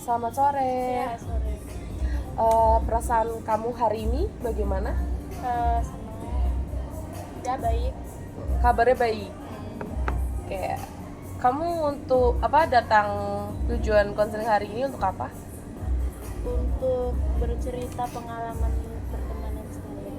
Selamat sore. Ya, sore. Perasaan kamu hari ini bagaimana? Senang. Ya, baik. Kabarnya baik. Kayak kamu untuk apa datang tujuan konseling hari ini untuk apa? Untuk bercerita pengalaman pertemanan saya.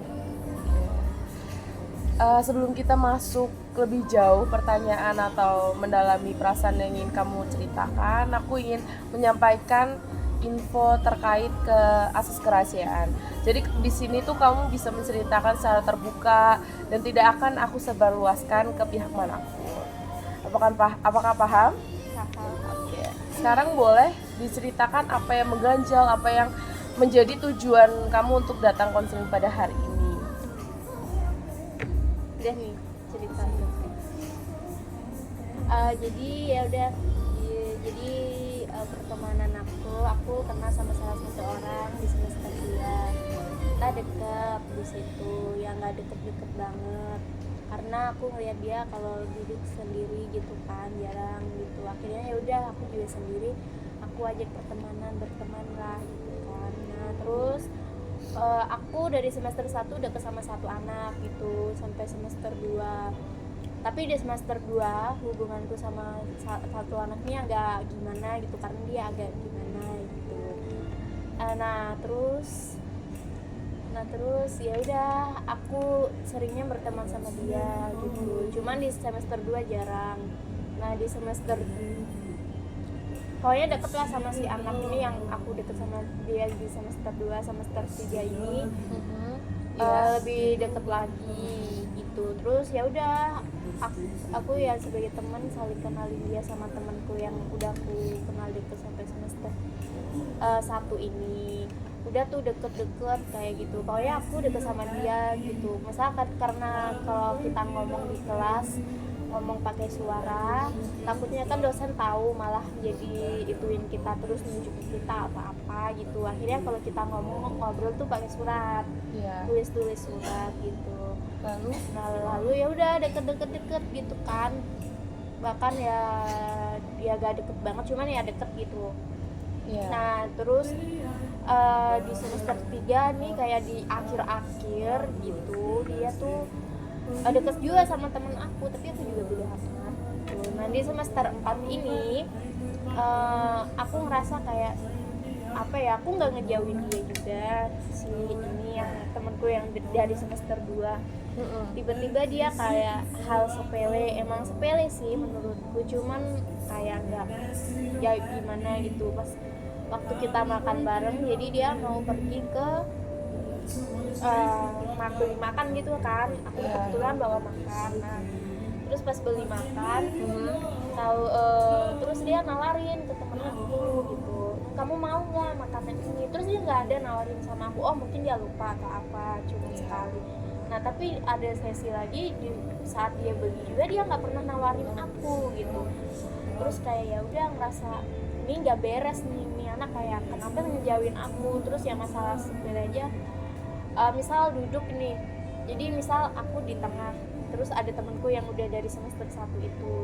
Sebelum kita masuk lebih jauh pertanyaan atau mendalami perasaan yang ingin kamu ceritakan, aku ingin menyampaikan info terkait ke asas kerahasiaan. Jadi di sini tuh kamu bisa menceritakan secara terbuka dan tidak akan aku sebarluaskan ke pihak manapun. Apakah paham? Kakak. Oke. Sekarang boleh diceritakan apa yang mengganjal, apa yang menjadi tujuan kamu untuk datang konseling pada hari ini. Udah nih cerita. Jadi ya udah. Jadi pertemanan aku kenal sama salah satu orang di semester 2. Kita deket di situ, yang nggak deket-deket banget. Karena aku ngeliat dia kalau duduk sendiri gitu kan, jarang gitu. Akhirnya ya udah, aku juga sendiri, aku ajak berteman lah gitu kan. Nah terus aku dari semester 1 deket sama satu anak gitu sampai semester 2. Tapi di semester 2 hubunganku sama satu anaknya agak gimana gitu, karena dia agak gimana gitu. Nah terus ya udah, aku seringnya berteman sama dia gitu. Cuman di semester 2 jarang. Nah di semester pokoknya deket lah sama si anak ini, yang aku deket sama dia di semester 2, semester 3 ini lebih deket lagi gitu. Terus ya udah, aku ya sebagai teman saling kenalin dia sama temanku yang udah aku kenal deket sampai semester 1 ini. Udah tuh deket-deket kayak gitu. Pokoknya aku deket sama dia gitu. Misalkan karena kalau kita ngomong di kelas, ngomong pakai suara, takutnya kan dosen tahu, malah jadi ituin kita terus nunjukin kita apa-apa gitu. Akhirnya kalau kita ngobrol tuh pakai surat, tulis surat gitu. Lalu ya udah deket gitu kan. Bahkan ya gak deket banget, cuman ya deket gitu. Nah terus di semester 3 nih, kayak di akhir-akhir gitu, dia tuh deket juga sama temen aku, tapi aku juga bodo amat gitu. Nah di semester 4 ini aku ngerasa kayak apa ya, aku nggak ngejauhin dia juga, si ini yang temenku yang dari semester 2. Tiba-tiba dia kayak hal sepele, emang sepele sih menurutku, cuman kayak nggak ya gimana gitu. Pas waktu kita makan bareng, jadi dia mau pergi ke beli makan gitu kan, aku kebetulan bawa makan. Nah terus pas beli makan, terus dia nawarin ke temen aku gitu, kamu mau nggak makanan ini? Terus dia nggak ada nawarin sama aku, oh mungkin dia lupa atau apa, cuma sekali. Nah tapi ada sesi lagi di saat dia beli juga, dia nggak pernah nawarin aku gitu. Terus kayak ya udah ngerasa ini nggak beres nih, ini anak kayak kenapa ngejauhin aku. Terus ya masalah sepele aja, misal duduk nih, jadi misal aku di tengah, terus ada temenku yang udah dari semester 1 itu,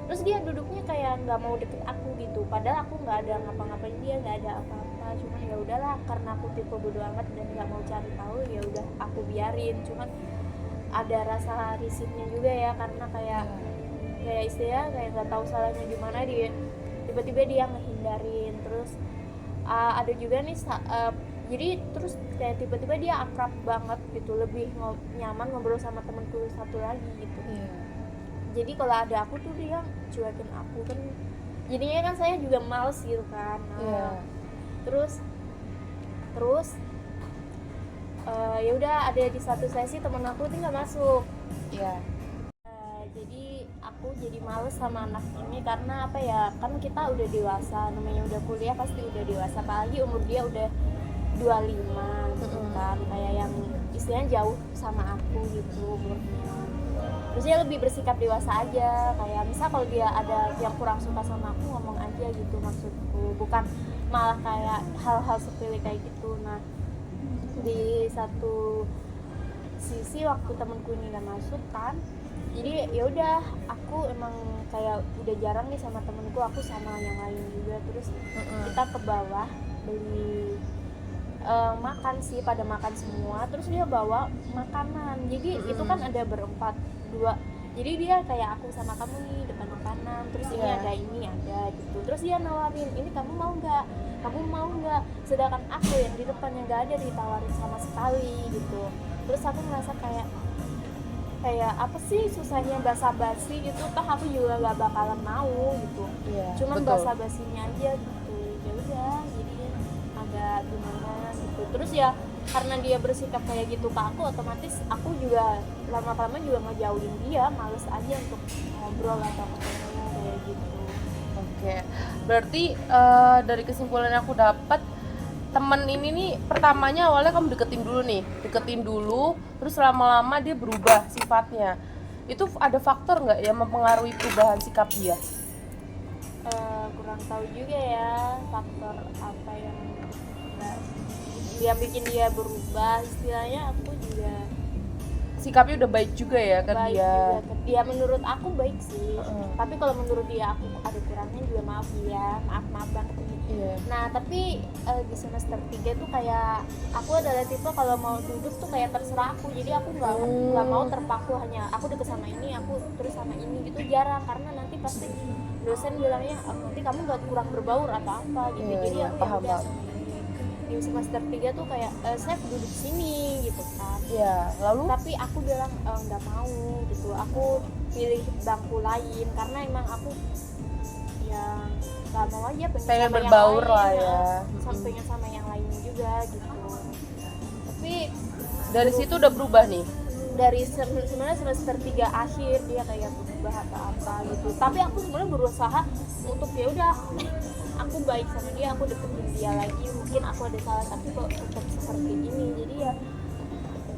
terus dia duduknya kayak nggak mau deket aku gitu, padahal aku nggak ada ngapa-ngapain dia, nggak ada apa-apa. Cuman ya udahlah, karena aku tipe bodo amat dan nggak mau cari tahu, ya udah aku biarin. Cuman ada rasa risihnya juga ya, karena kayak istilahnya kayak nggak tahu salahnya gimana, dia tiba-tiba dia ngehindarin. Terus ada juga nih jadi terus kayak tiba-tiba dia akrab banget gitu, lebih nyaman ngobrol sama temanku satu lagi gitu. Jadi kalau ada aku tuh dia cuekin aku kan, jadinya kan saya juga males gitu kan. Terus ya udah, ada di satu sesi temen aku tuh nggak masuk. Jadi aku jadi males sama anak ini, karena apa ya, kan kita udah dewasa, namanya udah kuliah pasti udah dewasa, apalagi umur dia udah 25 gitu kan, kayak yang istilahnya jauh sama aku gitu umurnya. Terus dia lebih bersikap dewasa aja, kayak misal kalau dia ada yang kurang suka sama aku, ngomong aja gitu maksudku, bukan malah kayak hal-hal sepele kayak gitu. Nah di satu sisi waktu temenku ini gak masuk kan, jadi ya udah aku emang kayak udah jarang nih sama temenku, aku sama yang lain juga. Terus kita ke bawah beli makan sih, pada makan semua. Terus dia bawa makanan, jadi itu kan ada berempat, dua, jadi dia kayak aku sama kamu nih depan makanan, terus ini ada gitu. Terus dia nawarin, ini kamu mau nggak, sedangkan aku yang di depan yang nggak ada ditawarin sama sekali gitu. Terus aku ngerasa kayak apa sih susahnya basa-basi gitu, toh aku juga gak bakalan mau gitu. Cuman basa-basinya aja gitu, ya udah jadi agak gimana gitu. Terus ya karena dia bersikap kayak gitu ke aku, otomatis aku juga lama-lama juga ngejauhin dia, males aja untuk ngobrol atau ketemu kayak gitu. Oke, berarti dari kesimpulan yang aku dapat, temen ini nih pertamanya awalnya kamu deketin dulu, terus lama-lama dia berubah sifatnya. Itu ada faktor nggak yang mempengaruhi perubahan sikap dia? Kurang tahu juga ya faktor apa yang bikin dia berubah. Istilahnya aku juga sikapnya udah baik juga ya kan baik dia. Juga ke dia, menurut aku baik sih. Tapi kalau menurut dia aku ada kurangnya juga, maaf banget ini. Nah tapi di semester 3 tuh kayak aku adalah tipe kalau mau duduk tuh kayak terserah aku, jadi aku nggak mau terpaku hanya aku deket sama ini, aku terus sama ini gitu, jarang. Karena nanti pasti dosen bilangnya nanti kamu nggak kurang berbaur atau apa gitu. Jadi aku paham ya di semester 3 tuh kayak saya duduk sini gitu kan. Lalu tapi aku bilang nggak mau gitu, aku pilih bangku lain karena emang aku ya nggak mau aja, pengen berbaur lah ya, pengen sama yang lainnya juga gitu. Tapi dari situ udah berubah nih. Dari sebenarnya semester 3 akhir dia kayak berubah atau apa gitu. Tapi aku sebenarnya berusaha untuk ya udah aku baik sama dia, aku deketin dia lagi. Mungkin aku ada salah tapi kok tetap seperti ini. Jadi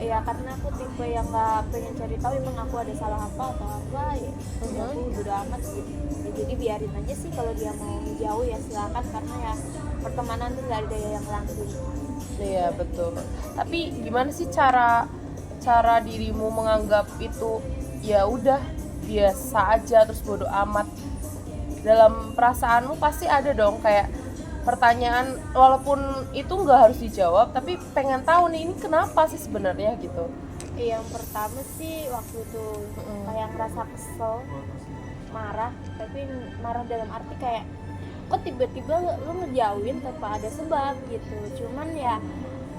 ya karena aku tipe yang nggak pengen cari tahu emang aku ada salah apa atau apa ya. Aku udah amat gitu. Ya, jadi biarin aja sih, kalau dia mau jauh ya silakan, karena ya pertemanan tuh nggak ada yang langsung. Iya betul. Tapi gimana sih cara dirimu menganggap itu ya udah biasa aja terus bodo amat? Dalam perasaanmu pasti ada dong kayak pertanyaan, walaupun itu nggak harus dijawab tapi pengen tahu nih ini kenapa sih sebenarnya gitu. Yang pertama sih waktu itu kayak ngerasa kesel, marah, tapi marah dalam arti kayak kok tiba-tiba lu ngejauhin tanpa ada sebab gitu. Cuman ya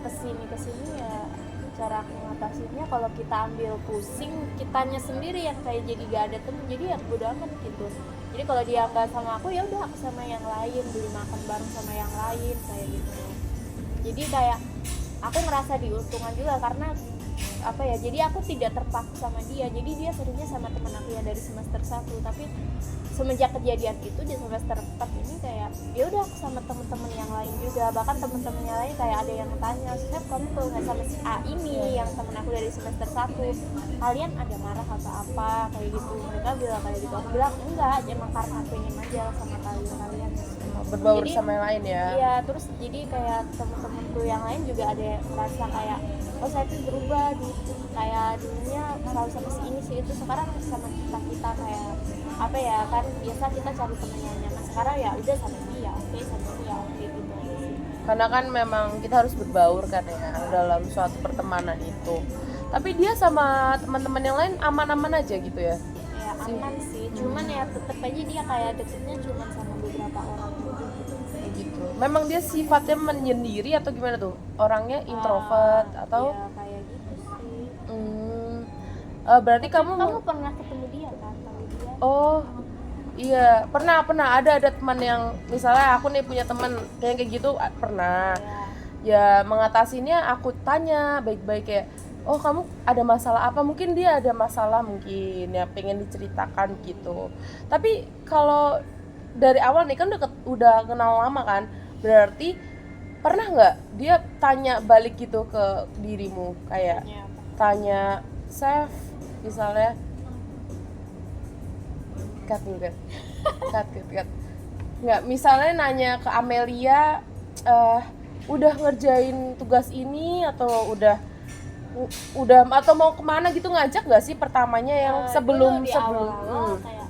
kesini ya cara aku ngatasinnya, kalau kita ambil pusing kitanya sendiri yang kayak jadi gak ada temen, jadi ya bodo amat gitu. Jadi kalau dia nggak sama aku ya udah aku sama yang lain, beli makan bareng sama yang lain kayak gitu. Jadi kayak aku ngerasa diuntungkan juga karena apa ya, jadi aku tidak terpaku sama dia. Jadi dia seringnya sama teman aku yang dari semester 1, tapi semenjak kejadian itu di semester 4 ini kayak ya udah aku sama teman-teman yang lain juga. Bahkan teman-teman yang lain kayak ada yang tanya, "Chef, kamu kalau nggak sama si A ini yang teman aku dari semester 1, kalian ada marah atau apa?" kayak gitu. Mereka bilang kayak gitu. Aku bilang enggak, emang karena pengen aja sama kalian berbaur jadi, sama yang lain ya. Iya, terus jadi kayak teman-temanku yang lain juga ada yang merasa kayak oh saya tuh berubah gitu, kayak dulunya selalu sama si ini si itu, sekarang sama kita kayak apa ya, kan biasa kita cari temen yang nyaman, sekarang ya udah sama dia oke, sama dia oke gitu. Karena kan memang kita harus berbaur kan ya dalam suatu pertemanan itu. Tapi dia sama teman-teman yang lain aman-aman aja gitu ya? Ya aman sih, cuman ya tetep aja dia kayak deketnya cuman sama beberapa orang gitu. Memang dia sifatnya menyendiri atau gimana tuh? Orangnya introvert atau? Ya kayak gitu sih. Berarti kamu pernah ketemu dia kan? Tahu dia? Oh iya, pernah ada teman yang misalnya aku nih punya teman kayak gitu, pernah. Ya mengatasinya aku tanya baik-baik kayak, oh kamu ada masalah apa? Mungkin dia ada masalah mungkin ya pengen diceritakan gitu. Tapi kalau dari awal nih kan udah kenal lama kan, berarti pernah nggak dia tanya balik gitu ke dirimu kayak tanya Chef misalnya cut nggak, misalnya nanya ke Amelia udah ngerjain tugas ini atau udah udah atau mau kemana gitu, ngajak gak sih pertamanya yang sebelum dulu di sebelum awal-awal kayak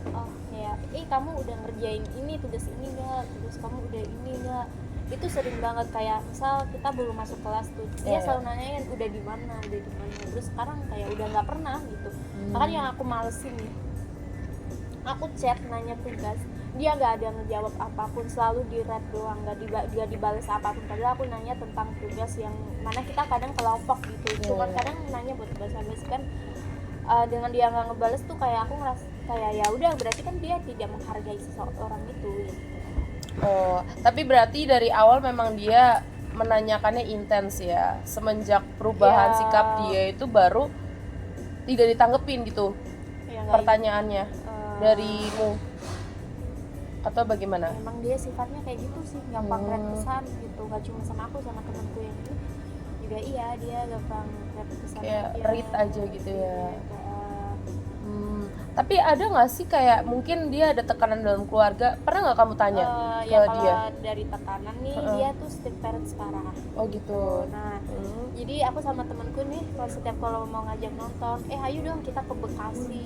kamu udah ngerjain ini tugas ini nggak, terus kamu udah ini nggak, itu sering banget kayak misal kita belum masuk kelas tuh dia selalu nanyain udah di mana, terus sekarang kayak udah nggak pernah gitu. Bahkan yang aku malesin nih, aku chat nanya tugas, dia nggak ada ngejawab apapun, selalu di read doang, nggak dibales apapun. Padahal aku nanya tentang tugas yang mana kita kadang kelompok gitu, cuman kadang nanya buat basa-basi kan. Dengan dia nggak ngebales tuh kayak aku ngerasa kayak ya udah berarti kan dia tidak menghargai seseorang itu gitu. Oh, tapi berarti dari awal memang dia menanyakannya intens ya. Semenjak perubahan sikap dia itu baru tidak ditanggepin gitu Ya, pertanyaannya darimu atau bagaimana? Emang dia sifatnya kayak gitu sih, gampang read pesan gitu, nggak cuma sama aku, sama temanku yang ini juga dia gampang read pesan Kayak read aja gitu ya. Kayak, tapi ada nggak sih kayak mungkin dia ada tekanan dalam keluarga? Pernah nggak kamu tanya ke ya kalau dia? dari tekanan nih dia tuh strict parents parah. Oh gitu. Nah, jadi aku sama temanku nih kalau mau ngajak nonton, ayo dong kita ke Bekasi,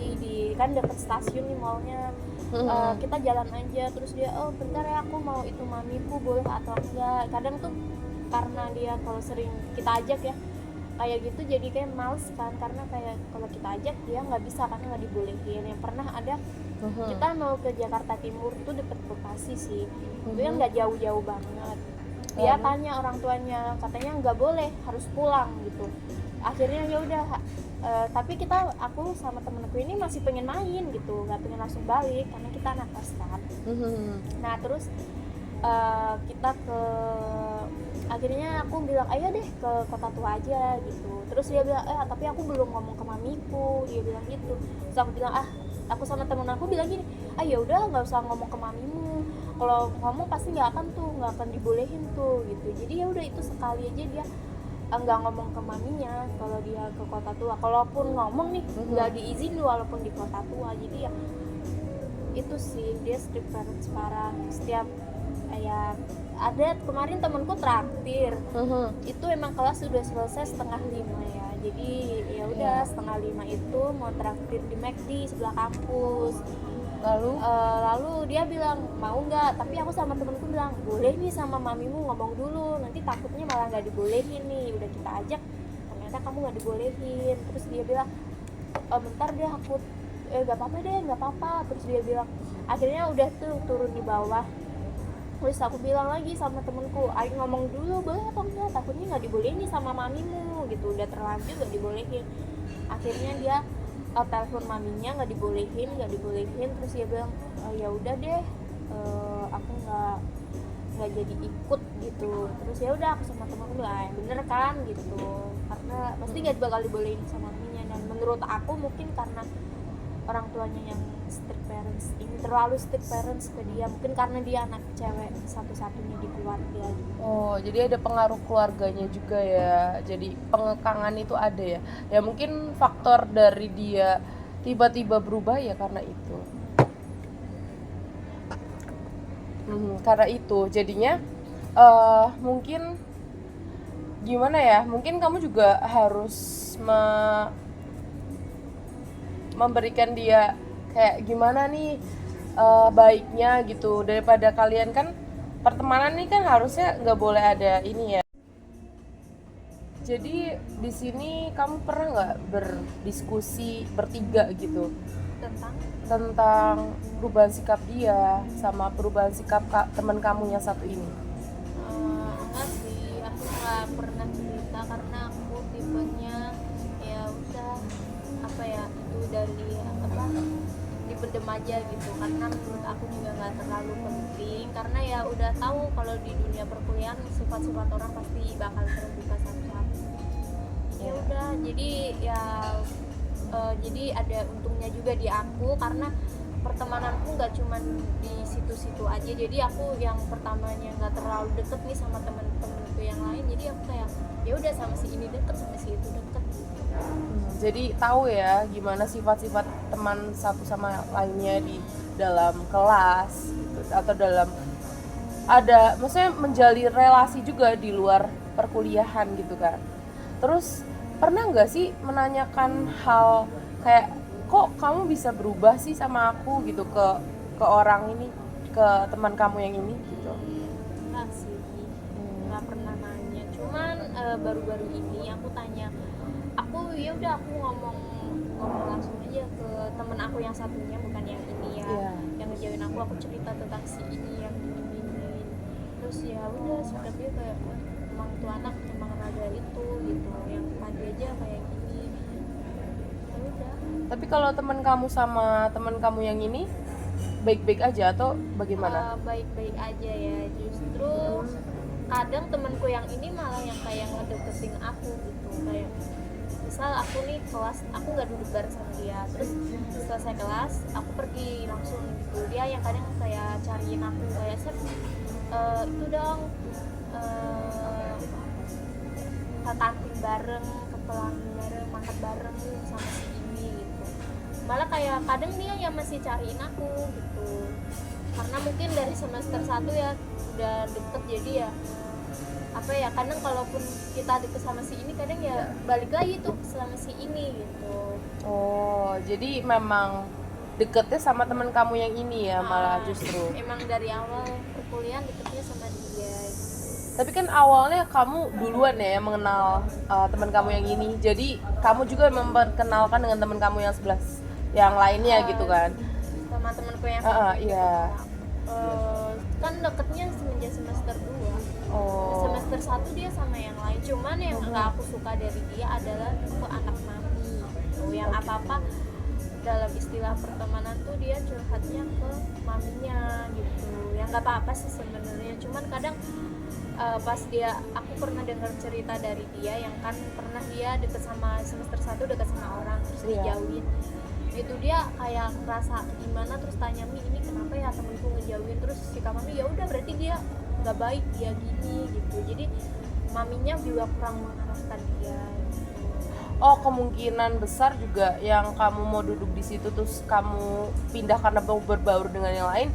kan deket stasiun nih mallnya, kita jalan aja. Terus dia, bentar ya aku mau itu mamiku boleh atau enggak. Kadang tuh karena dia kalau sering kita ajak ya kayak gitu jadi kayak males kan, karena kayak kalau kita ajak dia nggak bisa karena nggak dibolehin. Yang pernah ada kita mau ke Jakarta Timur tuh deket Bekasi sih, itu yang nggak jauh-jauh banget. Dia tanya orang tuanya, katanya nggak boleh, harus pulang gitu. Akhirnya ya udah, tapi aku sama temenku ini masih pengen main gitu, nggak pengen langsung balik karena kita anak kos kan. Nah terus kita akhirnya aku bilang ayo deh ke Kota Tua aja gitu. Terus dia bilang tapi aku belum ngomong ke mamiku, dia bilang gitu. Terus aku bilang aku sama temen aku bilang gini, ya udah nggak usah ngomong ke mamimu, kalau ngomong pasti nggak akan dibolehin tuh gitu. Jadi ya udah itu sekali aja dia nggak ngomong ke maminya kalau dia ke Kota Tua. Kalaupun ngomong nih nggak diizin walaupun di Kota Tua. Jadi ya itu sih dia strict parents parah. Setiap ada kemarin temenku traktir, itu emang kelas sudah selesai 4:30 ya, jadi ya udah 4:30 itu mau traktir di McD sebelah kampus. Lalu dia bilang mau nggak, tapi aku sama temenku bilang boleh nih, sama mamimu ngomong dulu, nanti takutnya malah nggak dibolehin nih, udah kita ajak ternyata kamu nggak dibolehin. Terus dia bilang bentar deh aku nggak apa-apa deh, nggak apa-apa. Terus dia bilang akhirnya udah tuh turun di bawah. Terus aku bilang lagi sama temenku, ayo ngomong dulu boleh atau enggak, takutnya nggak dibolehin nih sama mamimu gitu, udah terlanjur nggak dibolehin. Akhirnya dia telepon maminya, nggak dibolehin. Terus dia bilang ya udah deh, aku nggak jadi ikut gitu. Terus ya udah aku sama temenku bilang bener kan gitu, karena pasti nggak bakal dibolehin sama maminya. Dan menurut aku mungkin karena orang tuanya yang strict parents ini terlalu strict parents ke dia, mungkin karena dia anak cewek satu-satunya di keluarga. Oh, jadi ada pengaruh keluarganya juga ya. Jadi pengekangan itu ada ya. Ya mungkin faktor dari dia tiba-tiba berubah ya karena itu. Karena itu jadinya mungkin gimana ya? Mungkin kamu juga harus memberikan dia kayak gimana nih baiknya gitu, daripada kalian kan pertemanan nih kan harusnya nggak boleh ada ini ya. Jadi di sini kamu pernah nggak berdiskusi bertiga gitu tentang perubahan sikap dia sama perubahan sikap teman kamu yang satu ini? Enggak sih, aku nggak pernah cerita karena aku tipenya ya udah itu dari dipendem aja gitu, karena menurut aku juga nggak terlalu penting, karena ya udah tahu kalau di dunia perkuliahan sifat-sifat orang pasti bakal terbuka satu-satu. Ya udah, jadi ada untungnya juga di aku, karena pertemananku nggak cuma di situ-situ aja. Jadi aku yang pertamanya nggak terlalu deket nih sama temen-temenku yang lain, jadi aku kayak ya udah sama si ini deket, sama si itu deket gitu. Jadi tahu ya gimana sifat-sifat teman satu sama lainnya di dalam kelas gitu, atau maksudnya menjalin relasi juga di luar perkuliahan gitu kan. Terus pernah nggak sih menanyakan hal kayak kok kamu bisa berubah sih sama aku gitu ke orang ini, ke teman kamu yang ini gitu? Enggak sih, nggak pernah nanya. Cuman baru-baru ini aku tanya, ya udah aku ngomong langsung aja ke temen aku yang satunya, bukan yang ini ya, Iya. yang ngejauhin aku cerita tentang si ini yang gini-gini. Terus ya udah sikap dia kayak, "Wah, emang tuh anak emang rada itu gitu, yang tadi aja kayak gini." Ya udah. Tapi kalau teman kamu sama teman kamu yang ini baik-baik aja atau bagaimana? Baik-baik aja ya, justru kadang temanku yang ini malah yang kayak ngedeketin aku gitu, kayak misal aku nih kelas, aku nggak duduk bareng sama dia, terus selesai kelas aku pergi langsung gitu, dia yang kadang kayak cariin aku kayak itu dong, ke kantin bareng, ke pelanggan bareng, makan bareng sama si ini gitu. Malah kayak kadang dia yang masih cariin aku gitu, karena mungkin dari semester 1 ya udah deket, jadi ya apa ya, kadang kalaupun kita deket sama si ini kadang ya balik lagi tuh sama si ini gitu. Oh, jadi memang deketnya sama teman kamu yang ini ya malah justru. Emang dari awal perkuliahan deketnya sama dia. Tapi kan awalnya kamu duluan ya yang mengenal teman kamu yang ini. Jadi kamu juga memperkenalkan dengan teman kamu yang sebelah yang lainnya gitu kan. Sama temanku yang Iya. kan deketnya semenjak semester 2. Oh. Semester 1 dia sama yang lain, cuman yang gak aku suka dari dia adalah tipe anak mami gitu, yang apa-apa dalam istilah pertemanan tuh dia curhatnya ke maminya gitu. Yang gak apa-apa sih sebenarnya, cuman kadang pas aku pernah dengar cerita dari dia yang kan pernah dia deket sama semester 1 deket sama orang terus dijauhin. Itu dia kayak ngerasa gimana, terus tanya, "Mi, ini kenapa ya temenku ngejauhin?" Terus si mami, ya udah berarti dia nggak baik, dia gini gitu. Jadi maminya juga kurang mengarahkan dia gitu. Oh, kemungkinan besar juga yang kamu mau duduk di situ terus kamu pindah karena mau berbaur dengan yang lain,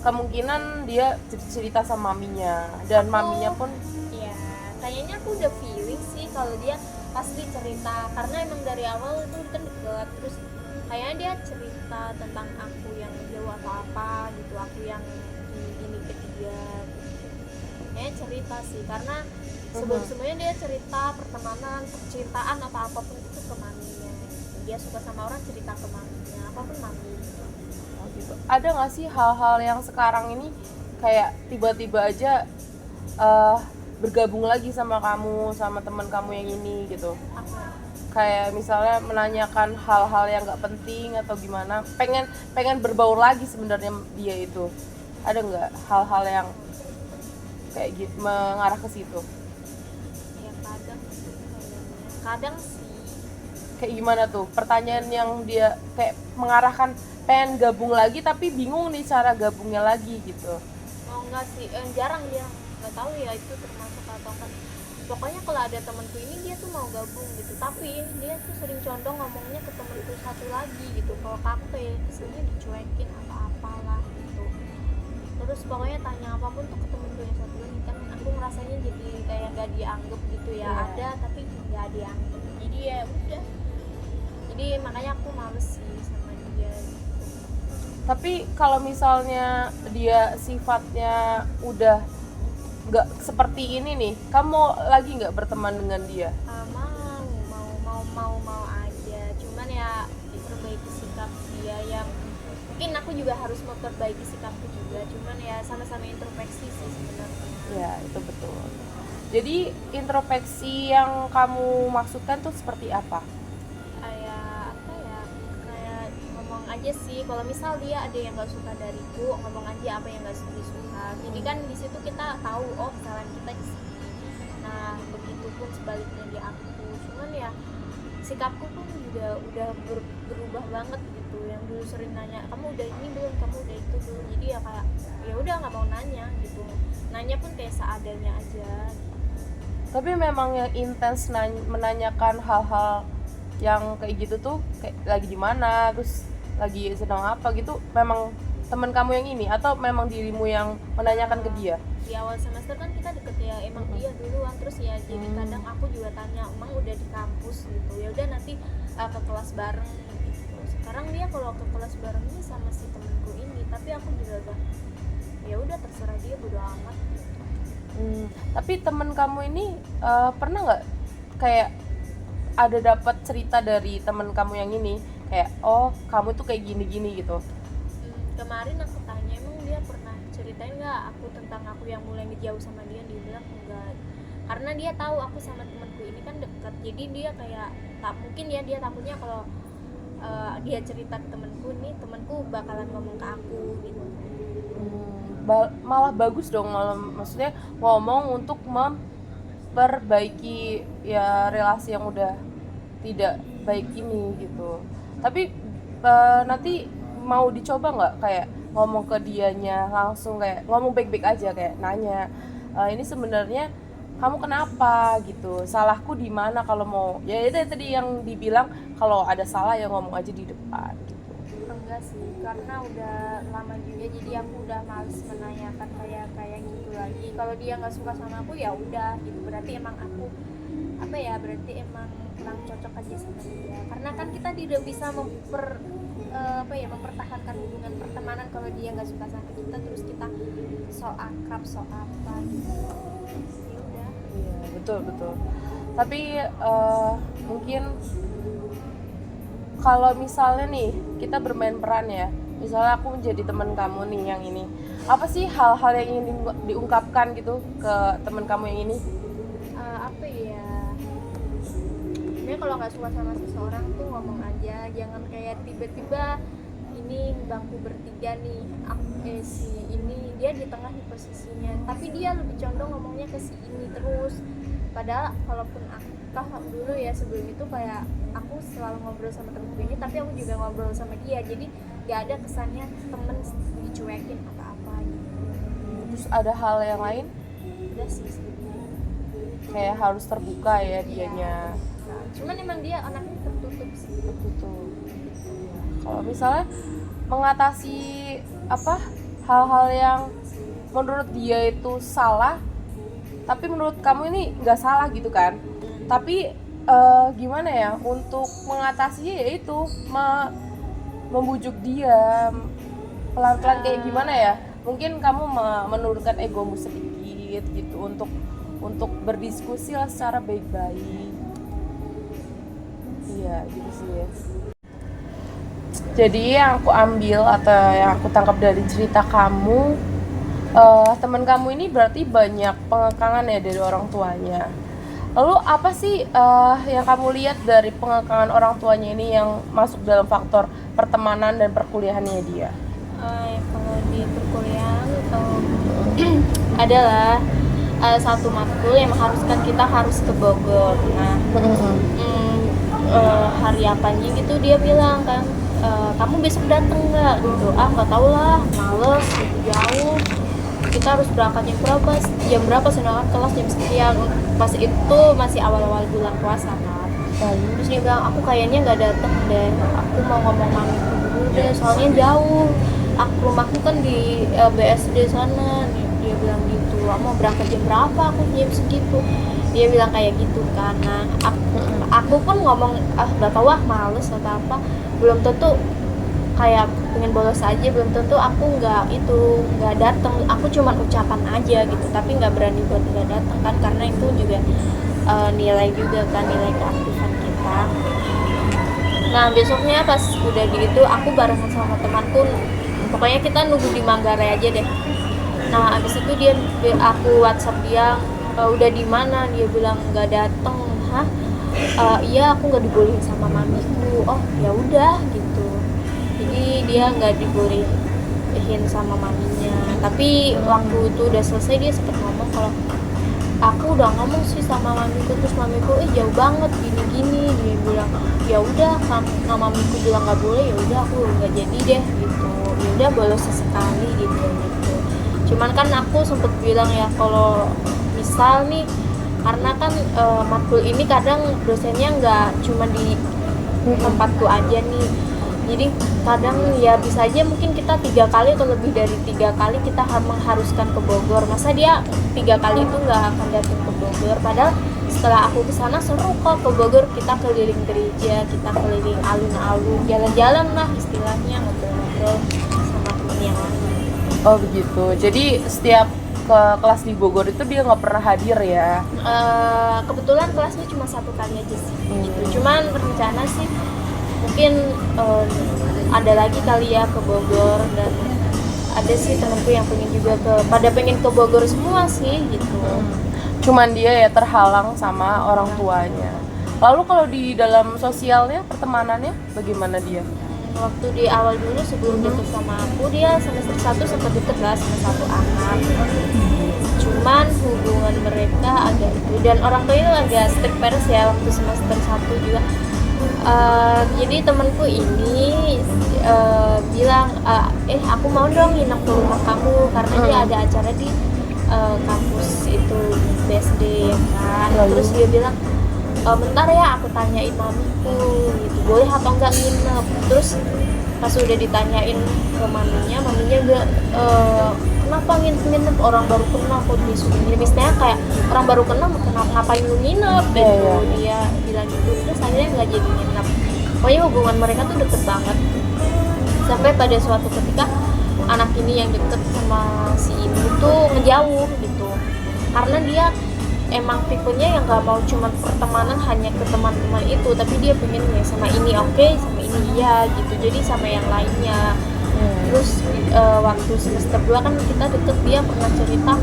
kemungkinan dia cerita sama maminya dan maminya pun ya kayaknya aku udah feeling sih kalau dia pasti cerita, karena emang dari awal itu kan deket, terus kayaknya dia cerita tentang aku yang jauh apa gitu, aku yang ini ke dia gitu. Kayaknya cerita sih, karena sebelumnya dia cerita pertemanan, percintaan atau apapun itu ke maminya gitu. Dia suka sama orang cerita ke maminya, apapun mami gitu. Ada nggak sih hal-hal yang sekarang ini kayak tiba-tiba aja bergabung lagi sama kamu, sama teman kamu yang ini gitu? Kayak misalnya menanyakan hal-hal yang nggak penting atau gimana, pengen berbaur lagi sebenarnya dia itu. Ada nggak hal-hal yang kayak gitu mengarah ke situ? Ya kadang sih. Kayak gimana tuh? Pertanyaan yang dia kayak mengarahkan pengen gabung lagi tapi bingung nih cara gabungnya lagi gitu. Oh enggak sih, jarang dia, nggak tahu ya itu termasuk atau kan. Pokoknya kalau ada temanku ini dia tuh mau gabung gitu, tapi dia tuh sering condong ngomongnya ke temanku satu lagi gitu. Kalau ke aku kayak kesannya dicuekin atau apalah gitu. Terus pokoknya tanya apapun tuh ke temanku yang satu lagi, kan aku ngerasanya jadi kayak gak dianggap gitu ya. Ada tapi gak dianggap, jadi ya udah. Jadi makanya aku males sih sama dia gitu. Tapi kalau misalnya dia sifatnya udah nggak seperti ini nih, kamu lagi nggak berteman dengan dia? Mau aja, cuman ya diperbaiki sikap dia, yang mungkin aku juga harus memperbaiki sikapku juga, cuman ya sama-sama introspeksi sih sebenarnya. Ya itu betul. Jadi introspeksi yang kamu maksudkan tuh seperti apa? Kayak ngomong aja sih, kalau misal dia ada yang nggak suka dariku, ngomong aja apa yang nggak disuka. Jadi kan di situ kita tahu, oh kesalahan kita di sini. Nah begitupun sebaliknya di aku. Cuman ya sikapku pun juga udah berubah banget gitu. Yang dulu sering nanya, kamu udah ini belum, kamu udah itu belum. Jadi ya kayak ya udah nggak mau nanya gitu. Nanya pun kayak seadanya aja. Tapi memang yang intens menanyakan hal-hal yang kayak gitu tuh kayak lagi di mana, terus lagi sedang apa gitu, memang teman kamu yang ini atau memang dirimu yang menanyakan ke dia? Di awal semester kan kita deket ya, emang dia duluan, terus ya jadi kadang aku juga tanya emang udah di kampus gitu, ya udah nanti ke kelas bareng gitu. Sekarang dia kalau ke kelas barengnya sama si temenku ini, tapi aku juga udah ya udah terserah dia, bodo amat gitu. Tapi temen kamu ini pernah nggak kayak ada dapat cerita dari temen kamu yang ini kayak oh kamu tuh kayak gini-gini gitu? Kemarin aku tanya emang dia pernah ceritain nggak aku tentang aku yang mulai ngejauh sama dia bilang enggak, karena dia tahu aku sama temanku ini kan dekat, jadi dia kayak tak mungkin ya, dia takutnya kalau dia cerita ke temanku nih, temanku bakalan ngomong ke aku gitu. Malah bagus dong, maksudnya ngomong untuk memperbaiki ya relasi yang udah tidak baik ini gitu. Tapi nanti mau dicoba nggak kayak ngomong ke dianya langsung, kayak ngomong baik-baik aja, kayak nanya ini sebenarnya kamu kenapa gitu, salahku di mana, kalau mau ya itu tadi yang dibilang kalau ada salah ya ngomong aja di depan gitu. Enggak sih, karena udah lama juga jadi aku udah males menanyakan kayak gitu lagi. Kalau dia nggak suka sama aku ya udah gitu, berarti emang aku berarti emang kurang cocok aja sama dia, karena kan kita tidak bisa mempertahankan hubungan pertemanan kalau dia nggak suka sama kita, terus kita so akrab so apa gitu. Ya udah. Iya betul. Tapi mungkin kalau misalnya nih kita bermain peran ya, misalnya aku menjadi teman kamu nih yang ini, apa sih hal-hal yang ingin diungkapkan gitu ke teman kamu yang ini? Sebenarnya kalau nggak suka sama seseorang tuh ngomong aja, jangan kayak tiba-tiba ini bangku bertiga nih, si ini dia di tengah di posisinya, tapi dia lebih condong ngomongnya ke si ini terus. Padahal kalaupun aku dulu ya sebelum itu kayak aku selalu ngobrol sama temenku ini, tapi aku juga ngobrol sama dia, jadi nggak ada kesannya temen dicuekin apa-apa gitu. Terus ada hal yang lain? Udah sih kayak harus terbuka ya dianya. Cuman emang dia anaknya tertutup sih. Kalau misalnya mengatasi hal-hal yang menurut dia itu salah, tapi menurut kamu ini nggak salah gitu kan? Tapi gimana ya untuk mengatasinya, yaitu membujuk dia pelan-pelan, kayak gimana ya? Mungkin kamu menurunkan egomu sedikit gitu untuk berdiskusi lah secara baik-baik. Iya gitu sih ya. Jadi yang aku ambil atau yang aku tangkap dari cerita kamu, teman kamu ini berarti banyak pengekangan ya dari orang tuanya. Lalu apa sih yang kamu lihat dari pengekangan orang tuanya ini yang masuk dalam faktor pertemanan dan perkuliahannya dia? Kalau di perkuliahan adalah satu matkul yang mengharuskan kita harus ke Bogor. Nah, hari apanya gitu dia bilang kan, kamu besok dateng nggak gitu? Nggak tahu lah, males gitu, jauh, kita harus berangkat jam berapa sedangkan kelas jam sekian. Pas itu masih awal-awal bulan puasa kan. Terus dia bilang aku kayaknya nggak dateng deh, aku mau ngomong mamiku dulu deh, soalnya jauh, rumahku kan di BSD sana. Dia bilang gitu, mau berangkat jam berapa, aku jam segitu, dia bilang kayak gitu kan. Nah aku pun ngomong gak tau males atau apa, belum tentu kayak pengen bolos aja, belum tentu aku nggak datang, aku cuma ucapan aja gitu, tapi nggak berani buat nggak datang kan, karena itu juga nilai juga kan, nilai keaktifan kita. Nah besoknya pas udah gitu aku barengan sama temanku, pokoknya kita nunggu di Manggarai aja deh. Nah abis itu aku WhatsApp dia, udah di mana, dia bilang nggak dateng. Iya aku nggak dibolehin sama mamiku. Oh ya udah gitu, jadi dia nggak dibolehin sama maminya. Tapi waktu itu udah selesai dia sempat ngomong kalau aku udah ngomong sih sama mamiku, terus mamiku jauh banget gini-gini. Dia bilang ya udah, karena mamiku bilang nggak boleh, ya udah aku nggak jadi deh gitu. Ya udah bolos sesekali gitu. Cuman kan aku sempet bilang ya kalau misal nih, karena kan matkul ini kadang dosennya nggak cuma di tempatku aja nih, Jadi kadang ya bisa aja mungkin kita 3 kali atau lebih dari 3 kali kita mengharuskan ke Bogor. Masa dia 3 kali itu nggak akan datang ke Bogor? Padahal setelah aku kesana seru kok ke Bogor. Kita keliling gereja, kita keliling alun-alun, jalan-jalan lah istilahnya, ngobrol-ngobrol sama temen yang lain. Oh begitu. Jadi setiap ke kelas di Bogor itu dia nggak pernah hadir ya? Kebetulan kelasnya cuma 1 kali aja sih. Gitu. Cuman rencana sih mungkin ada lagi kali ya ke Bogor, dan ada sih temanku yang pengen ke Bogor semua sih gitu. Cuman dia ya terhalang sama orang tuanya. Lalu kalau di dalam sosialnya, pertemanannya bagaimana dia? Waktu di awal dulu sebelum deket sama aku, dia semester 1 sempat deket lah sama satu anak. Cuman hubungan mereka agak itu, dan orang tua itu agak strict parents ya waktu semester 1 juga. Jadi temanku ini bilang, aku mau dong nginep ke rumah kamu karena dia ada acara di kampus itu BSD kan. Terus dia bilang, bentar ya aku tanyain mamiku gitu, boleh atau enggak nginep. Terus pas udah ditanyain ke maminya bilang, kenapa nginep, orang baru kenal kok disuruh nginep. Misalnya kayak orang baru kenal, ngapain lu nginep gitu. Dia bilang gitu. Terus akhirnya nggak jadi nginep. Pokoknya hubungan mereka tuh deket banget, sampai pada suatu ketika anak ini yang deket sama si ini tuh ngejauh gitu, karena dia emang tipenya yang nggak mau cuma pertemanan hanya ke teman-teman itu, tapi dia pengen ya sama ini oke, sama ini iya gitu, jadi sama yang lainnya. Terus waktu semester 2 kan kita deket, dia pernah cerita,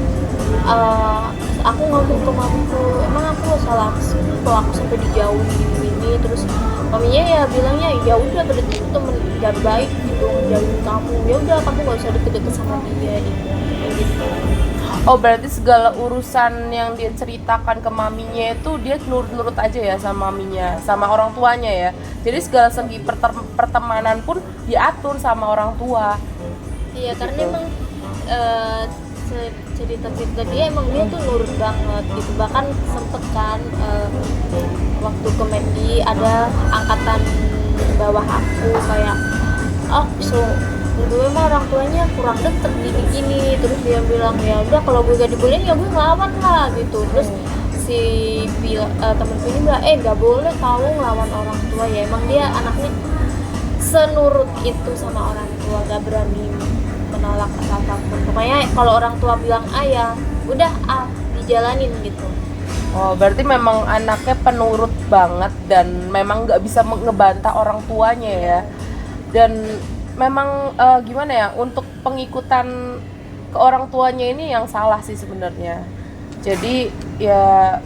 aku ngomong ke mamiku, emang aku salah sih kalau aku sampai dijauhin gini. Terus maminya ya bilangnya, ya udah berarti itu temen gak baik gitu ngejauhin kamu, ya udah kamu nggak usah deket-deket sama dia gitu. Oh berarti segala urusan yang dia ceritakan ke maminya itu dia nurut-nurut aja ya sama maminya, sama orang tuanya ya. Jadi segala segi pertemanan pun diatur sama orang tua. Iya gitu. Karena emang cerita-cerita dia emang dia tuh nurut banget gitu. Bahkan sempet kan waktu ke Mendi ada angkatan bawah aku kayak, gue mah orang tuanya kurang deket gini-gini. Terus dia bilang, ya udah kalau gue gak dibolehin ya gue ngelawan lah gitu. Terus si temenku ini bilang, gak boleh tahu ngelawan orang tua. Ya emang dia anaknya senurut itu sama orang tua, gak berani menolak apapun. Pokoknya kalau orang tua bilang ya udah dijalanin gitu. Oh berarti memang anaknya penurut banget dan memang nggak bisa ngebantah orang tuanya ya. Dan memang gimana ya, untuk pengikutan ke orang tuanya ini yang salah sih sebenarnya. Jadi ya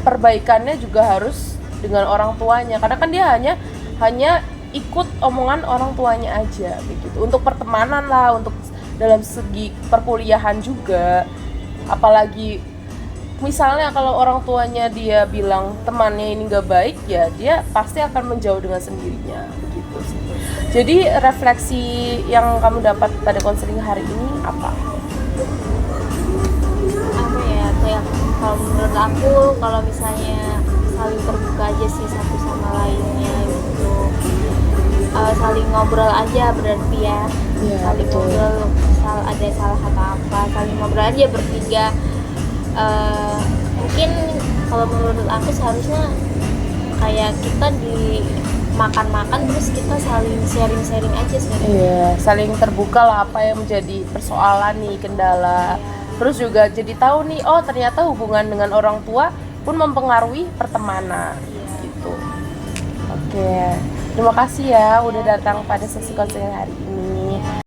perbaikannya juga harus dengan orang tuanya, karena kan dia hanya ikut omongan orang tuanya aja begitu. Untuk pertemanan lah, untuk dalam segi perkuliahan juga. Apalagi misalnya kalau orang tuanya dia bilang temannya ini nggak baik, ya dia pasti akan menjauh dengan sendirinya begitu sih. Jadi refleksi yang kamu dapat pada konseling hari ini apa? Apa ya, kayak kalau menurut aku kalau misalnya saling terbuka aja sih satu sama lainnya gitu, saling ngobrol aja berarti ya, saling betul. Ngobrol misal ada salah kata apa, saling ngobrol aja bertiga. Mungkin kalau menurut aku seharusnya kayak kita di makan-makan terus kita saling sharing aja sebenarnya. Iya, saling terbuka lah apa yang menjadi persoalan nih, kendala. Terus juga jadi tahu nih, oh ternyata hubungan dengan orang tua pun mempengaruhi pertemanan gitu. Oke. Terima kasih ya udah datang pada sesi konseling hari ini.